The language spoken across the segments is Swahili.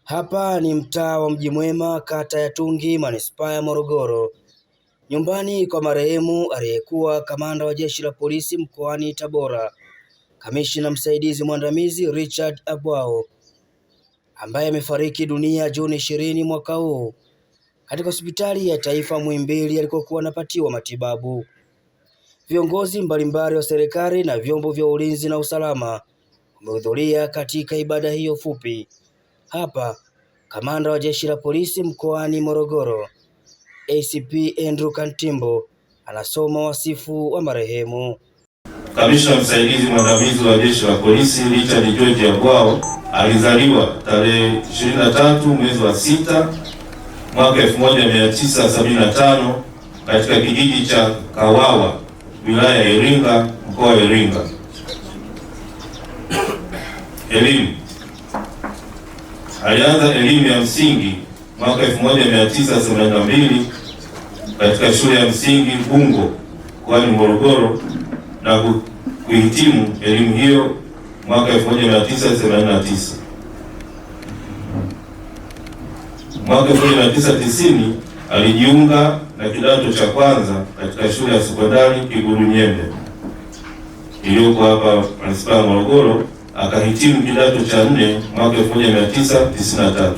Hapa ni mtaa wa Mji Mwema, kata ya Tungi, manispaa ya Morogoro, nyumbani kwa marehemu aliyekuwa kamanda wa jeshi la polisi mkoani Tabora, kamishna msaidizi mwandamizi Richard Abwao, ambaye amefariki dunia Juni 20 mwaka huu katika hospitali ya taifa Muhimbili alikokuwa anapatiwa matibabu. Viongozi mbalimbali wa serikali na vyombo vya ulinzi na usalama wamehudhuria katika ibada hiyo fupi. Hapa kamanda wa jeshi la polisi mkoani Morogoro, ACP Andrew Kantimbo, anasoma wasifu wa marehemu. Kamishna msaidizi mwandamizi wa jeshi la polisi Richard George Abwao alizaliwa tarehe 23 mwezi wa 6 mwaka 1975 katika kijiji cha Kawawa, wilaya ya Iringa, mkoa wa Iringa. Elimu. Alianza elimu ya msingi mwaka 1982 katika shule ya msingi Bungo mkoani Morogoro na kuhitimu elimu hiyo mwaka 1989. Mwaka 1990 alijiunga na kidato cha kwanza katika shule ya sekondari Kiguru Nyembe iliyoko hapa manispaa ya Morogoro, akahitimu kidato cha 4 mwaka 1993.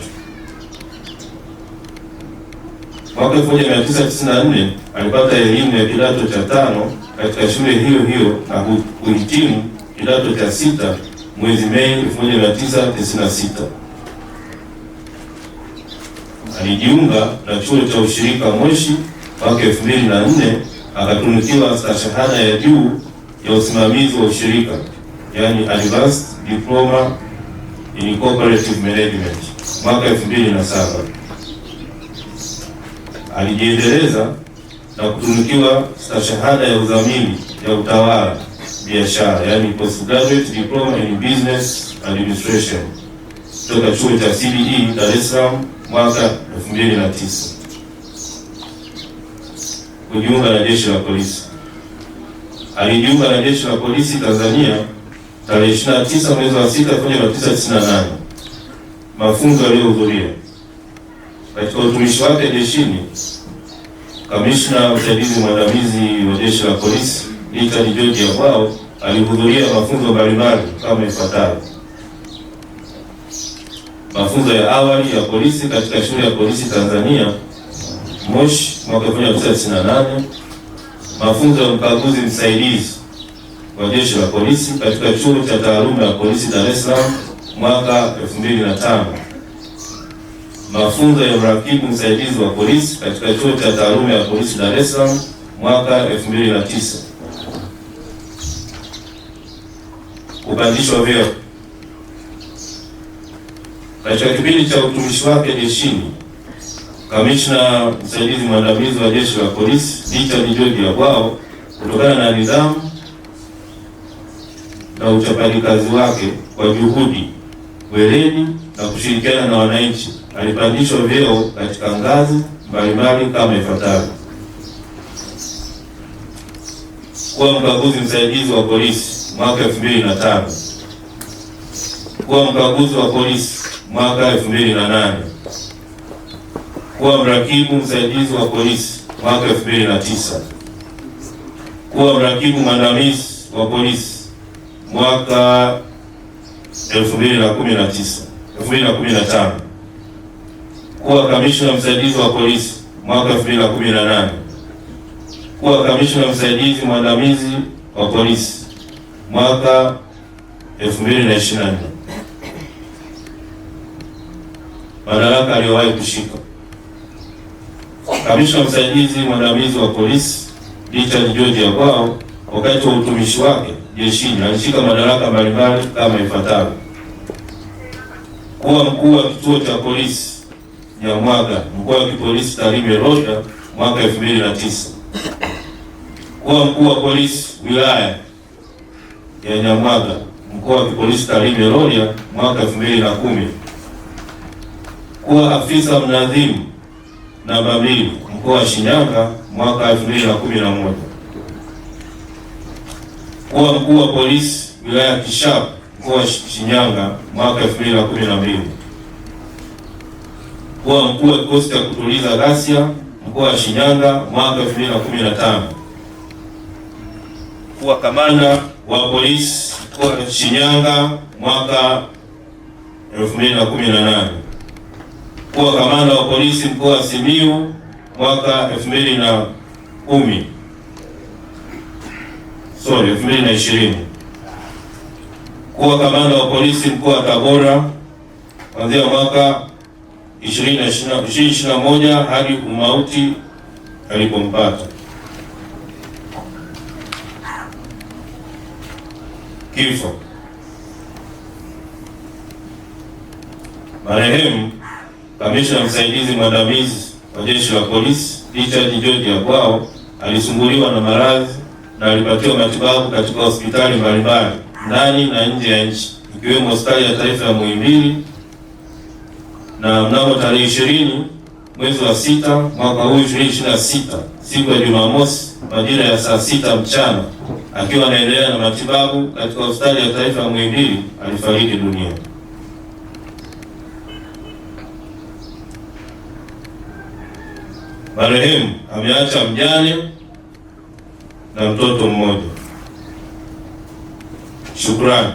Mwaka 1994 alipata elimu ya kidato cha 5 katika shule hiyo hiyo na kuhitimu kidato cha 6 mwezi Mei 1996. Alijiunga na chuo cha ushirika Moshi mwaka 2004, akatunukiwa stashahada ya juu ya usimamizi wa ushirika, yani Advanced Diploma in Cooperative Management mwaka 2007. Alijiendeleza na kutunukiwa stashahada ya uzamili ya utawala biashara, yani Postgraduate Diploma in Business Administration kutoka chuo cha CBE Dar es Salaam mwaka 2009. Kujiunga na jeshi la polisi. Alijiunga na jeshi la polisi Tanzania tarehe 29 mwezi wa 6 1998. Mafunzo aliyohudhuria. Katika utumishi wake jeshini, kamishna msaidizi mwandamizi wa jeshi la polisi Richard George Abwao alihudhuria mafunzo mbalimbali kama ifuatavyo: mafunzo ya awali ya polisi katika shule ya polisi Tanzania Moshi mwaka 1998, mafunzo ya mkaguzi msaidizi wa jeshi la polisi katika chuo cha taaluma ya polisi Dar es Salaam mwaka 2005, mafunzo ya mrakibu msaidizi wa polisi katika chuo cha taaluma ya polisi Dar es Salaam mwaka 2009. Kupandishwa vyeo. Katika kipindi cha utumishi wake jeshini, kamishna msaidizi mwandamizi wa jeshi la polisi Richard George Abwao, kutokana na nidhamu na uchapaji kazi wake kwa juhudi, weledi na kushirikiana na wananchi, alipandishwa vyeo katika ngazi mbalimbali kama ifuatavyo: kuwa mkaguzi msaidizi wa polisi mwaka 2005, kuwa mkaguzi wa polisi mwaka 2008, kuwa mrakibu msaidizi wa polisi mwaka 2009, kuwa mrakibu mwandamizi wa polisi mwaka 2015, kuwa kamishna msaidizi wa polisi mwaka 2018, kuwa kamishna msaidizi mwandamizi wa polisi mwaka 2024. Madaraka aliyowahi kushika. Kamishna msaidizi mwandamizi wa polisi Richard George Abwao, wakati wa utumishi wake jeshini, alishika madaraka mbalimbali kama ifuatavyo: kuwa mkuu wa kituo cha polisi Nyamwaga, mkoa wa kipolisi Tarime Rorya mwaka 2009, kuwa mkuu wa polisi wilaya ya Nyamwaga, mkoa wa kipolisi Tarime Rorya mwaka 2010, kuwa afisa mnadhimu namba 2 mkoa wa Shinyanga mwaka 2011. kuwa mkuu wa polisi wilaya ya Kishapu mkoa wa Shinyanga mwaka 2012, kuwa mkuu wa kikosi cha kutuliza ghasia mkoa wa Shinyanga mwaka 2015, kuwa kamanda wa polisi mkoa wa Shinyanga mwaka 2018, kuwa kamanda wa polisi mkoa wa Simiyu mwaka 2020, kuwa kamanda wa polisi mkoa wa Tabora kuanzia mwaka 2021 hadi umauti alipompata. Kifo. Marehemu kamishna msaidizi mwandamizi wa jeshi la polisi Richard George Agwao alisumbuliwa na maradhi na alipatiwa matibabu katika hospitali mbalimbali ndani na nje ya nchi, ikiwemo hospitali ya taifa ya Muhimbili, na mnamo tarehe 20 mwezi wa 6 mwaka huu 2026, siku ya Jumamosi majira ya saa 6 mchana, akiwa anaendelea na matibabu katika hospitali ya taifa ya Muhimbili alifariki dunia. Marehemu ameacha mjane na mtoto mmoja. Shukrani.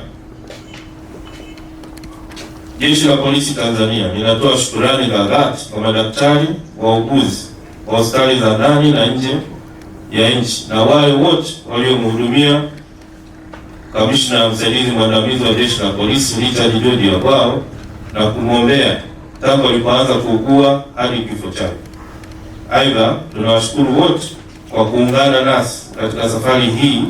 Jeshi la Polisi Tanzania linatoa shukrani za dhati kwa madaktari, wauguzi wa hospitali za ndani na nje ya nchi na wale wote waliomhudumia kamishna msaidizi mwandamizi wa jeshi la polisi Richard George Agwao na kumwombea tangu alipoanza kuugua hadi kifo chake. Aidha, tunawashukuru wote kwa kuungana nasi katika safari hii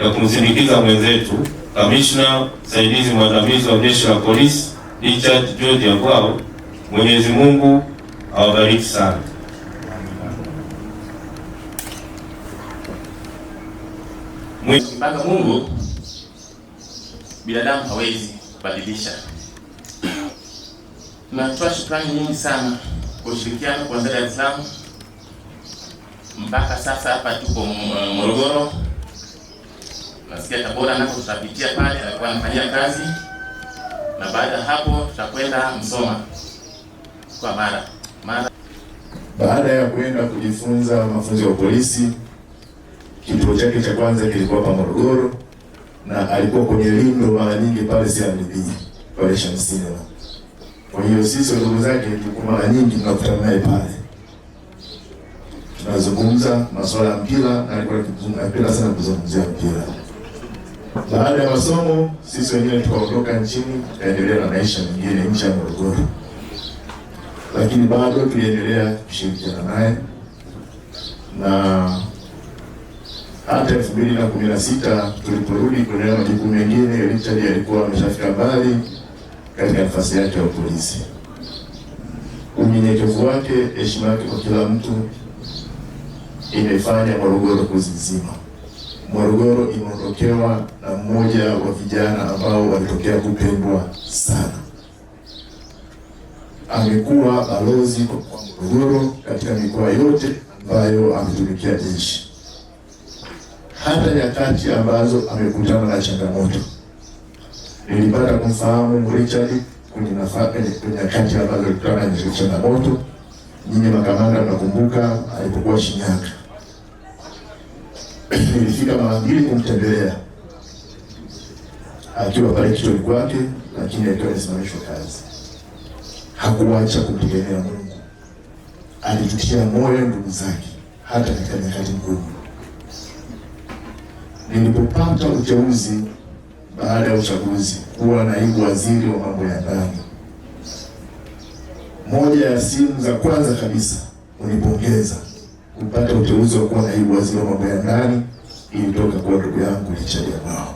ya kumsindikiza mwenzetu kamishna msaidizi mwandamizi wa jeshi la polisi Richard George Agwao. Mwenyezi Mungu awabariki sana. Mpaka Mungu binadamu hawezi kubadilisha. Tunatoa shukrani nyingi sana kwa ushirikiano kuanzia Dar es Salaam mpaka sasa hapa tuko Morogoro. Nasikia Tabora nako tutapitia pale, alikuwa anafanyia kazi, na baada ya hapo tutakwenda Msoma kwa Mara. Baada ya kwenda kujifunza mafunzo ya polisi, kituo chake cha kwanza kilikuwa hapa Morogoro, na alikuwa kwenye lindo mara nyingi pale CRDB pale Shamsini. Kwa hiyo sisi ndugu zake tulikuwa mara nyingi tunakutana naye pale, tunazungumza masuala ya mpira, na alikuwa anapenda sana kuzungumzia mpira. Baada ya masomo sisi wengine tukaondoka nchini, tukaendelea na maisha mengine nje ya Morogoro, lakini bado tuliendelea kushirikiana naye, na hata 2016 tuliporudi kwenye majukumu mengine, Richard alikuwa ameshafika mbali katika nafasi yake ya polisi. Unyenyekevu wake, heshima yake kwa kila mtu imefanya Morogoro kuzizima. Morogoro imeondokewa na mmoja wa vijana ambao walitokea kupendwa sana. Amekuwa balozi kwa Morogoro katika mikoa yote ambayo ametumikia jeshi. Hata nyakati ambazo amekutana na changamoto, nilipata kumfahamu Richard kwenye nyakati ambazo alikutana na changamoto. Nyinyi makamanda mnakumbuka alipokuwa Shinyanga, nilifika mara mbili kumtembelea akiwa pale kituoni kwake, lakini akiwa amesimamishwa kazi. Hakuacha kumtegemea Mungu, alitutia moyo ndugu zake hata katika nyakati ngumu. Nilipopata uteuzi baada ya uchaguzi kuwa naibu waziri wa mambo ya ndani, moja ya simu za kwanza kabisa unipongeza kupata uteuzi wa kuwa naibu waziri wa mambo ya ndani ilitoka kwa ndugu yangu Richard Agwao.